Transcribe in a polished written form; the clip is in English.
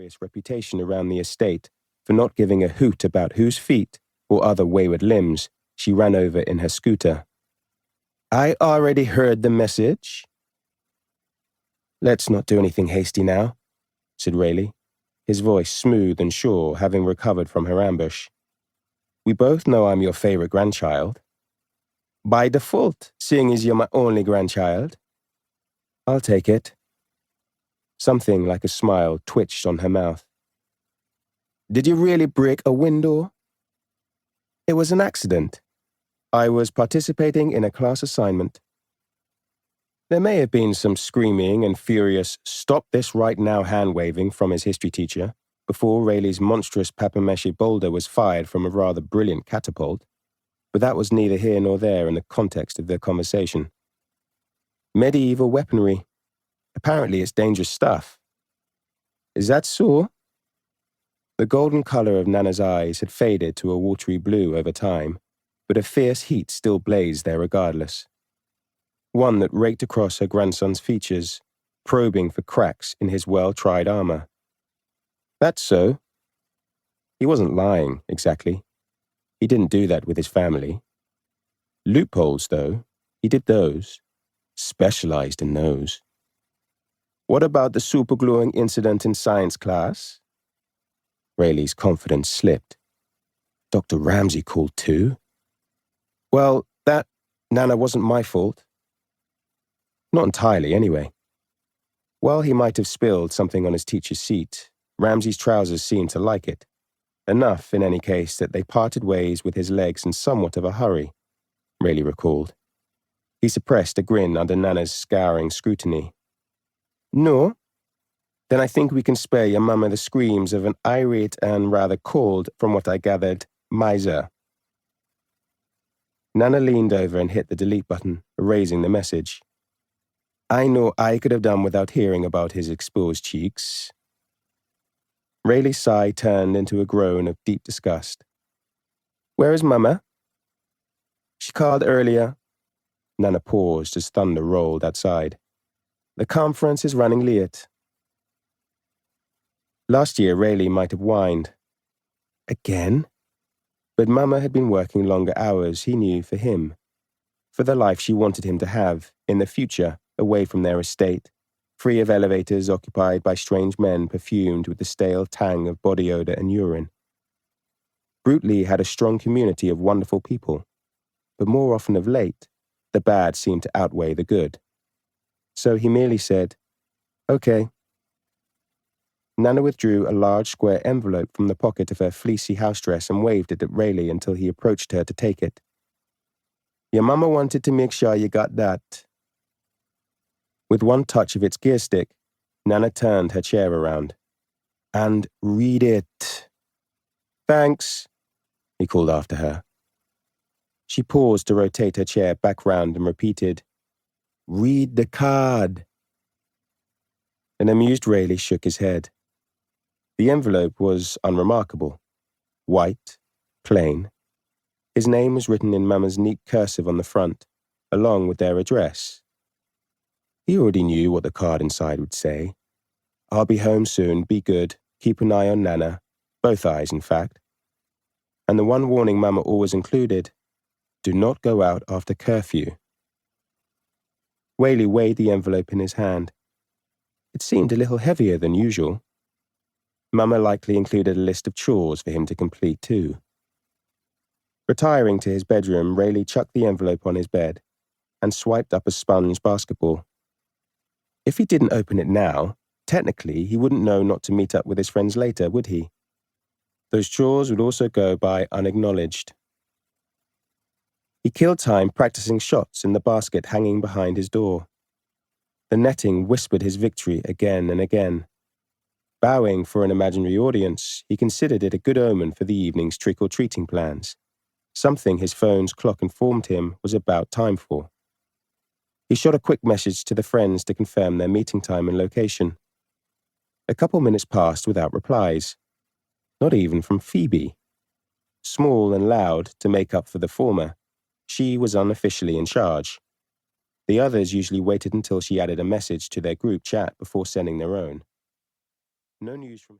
notorious reputation around the estate for not giving a hoot about whose feet or other wayward limbs she ran over in her scooter. "I already heard the message." "Let's not do anything hasty now," said Rayleigh, his voice smooth and sure, having recovered from her ambush. "We both know I'm your favorite grandchild." "By default, seeing as you're my only grandchild." "I'll take it." Something like a smile twitched on her mouth. "Did you really break a window?" "It was an accident. I was participating in a class assignment." There may have been some screaming and furious "stop this right now" hand-waving from his history teacher before Rayleigh's monstrous papier-mâché boulder was fired from a rather brilliant catapult, but that was neither here nor there in the context of their conversation. Medieval weaponry. Apparently it's dangerous stuff. "Is that so?" The golden color of Nana's eyes had faded to a watery blue over time, but a fierce heat still blazed there regardless. One that raked across her grandson's features, probing for cracks in his well-tried armor. "That's so." He wasn't lying, exactly. He didn't do that with his family. Loopholes, though, he did those. Specialized in those. "What about the supergluing incident in science class?" Rayleigh's confidence slipped. Dr. Ramsay called too? "Well, Nana, wasn't my fault." Not entirely, anyway. While he might have spilled something on his teacher's seat, Ramsay's trousers seemed to like it. Enough, in any case, that they parted ways with his legs in somewhat of a hurry, Rayleigh recalled. He suppressed a grin under Nana's scouring scrutiny. "No? Then I think we can spare your mama the screams of an irate and rather cold, from what I gathered, miser." Nana leaned over and hit the delete button, erasing the message. "I know I could have done without hearing about his exposed cheeks." Rayleigh's sigh turned into a groan of deep disgust. "Where is Mama?" "She called earlier." Nana paused as thunder rolled outside. "The conference is running late." Last year, Rayleigh might have whined. Again? But Mama had been working longer hours, he knew, for him. For the life she wanted him to have, in the future, away from their estate, free of elevators occupied by strange men perfumed with the stale tang of body odor and urine. Brutely had a strong community of wonderful people, but more often of late, the bad seemed to outweigh the good. So he merely said, "Okay." Nana withdrew a large square envelope from the pocket of her fleecy house dress and waved it at Rayleigh until he approached her to take it. "Your mama wanted to make sure you got that." With one touch of its gear stick, Nana turned her chair around. "And read it." "Thanks," he called after her. She paused to rotate her chair back round and repeated, "Read the card." An amused Rayleigh shook his head. The envelope was unremarkable. White, plain. His name was written in Mama's neat cursive on the front, along with their address. He already knew what the card inside would say. "I'll be home soon, be good, keep an eye on Nana," both eyes, in fact. And the one warning Mama always included, "Do not go out after curfew." Rayleigh weighed the envelope in his hand. It seemed a little heavier than usual. Mama likely included a list of chores for him to complete too. Retiring to his bedroom, Rayleigh chucked the envelope on his bed and swiped up a sponge basketball. If he didn't open it now, technically he wouldn't know not to meet up with his friends later, would he? Those chores would also go by unacknowledged. He killed time practicing shots in the basket hanging behind his door. The netting whispered his victory again and again. Bowing for an imaginary audience, he considered it a good omen for the evening's trick-or-treating plans, something his phone's clock informed him was about time for. He shot a quick message to the friends to confirm their meeting time and location. A couple minutes passed without replies. Not even from Phoebe. Small and loud to make up for the former, she was unofficially in charge. The others usually waited until she added a message to their group chat before sending their own. No news from